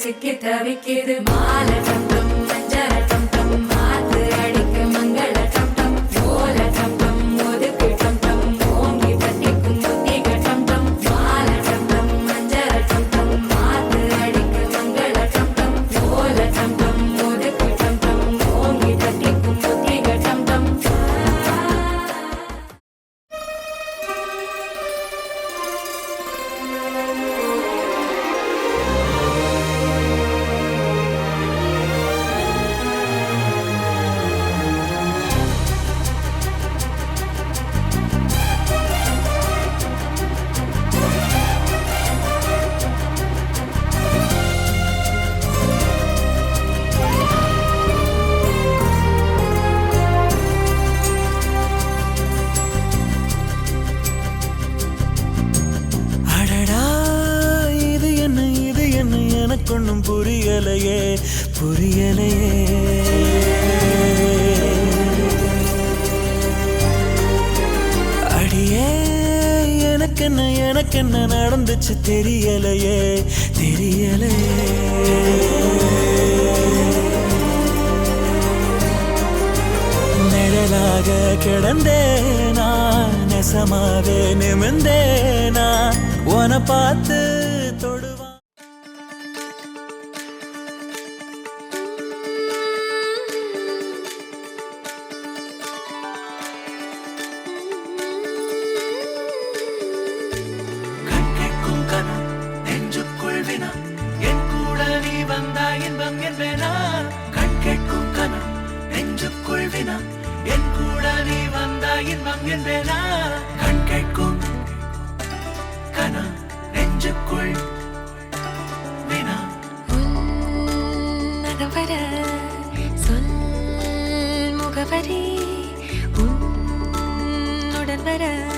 சிக்கி தவிக்கிது மால டம் டம் மஞ்சர டம் டம் மாத்து அடிக்க மங்கள டம் டம் ஓல டம் டம் ஒதுக்கு டம் டம் ஓங்கி பட்டிக்கும் புத்திக டம் டம் மால டம் டம் மஞ்சர டம் டம் மாத்து அடிக்க மங்கள டம் டம் ஓல டம் டம் ஒதுக்கு டம் டம் ஓங்கி பட்டிக்கும் புத்திக டம் டம் ஒன்னும் புரியலையே புரியலையே அடியே எனக்கென்ன நடந்துச்சு தெரியலையே தெரியலையே நிழலாக கிடந்தேனா நெசமாவே நிமிந்தேனா உன பார்த்து தொடுவா இன்பம் என்பேனா கண் கேட்கும் கனா நெஞ்சுக்குள் வினா நகவர சொல் முகவரி உன்னுடன் வர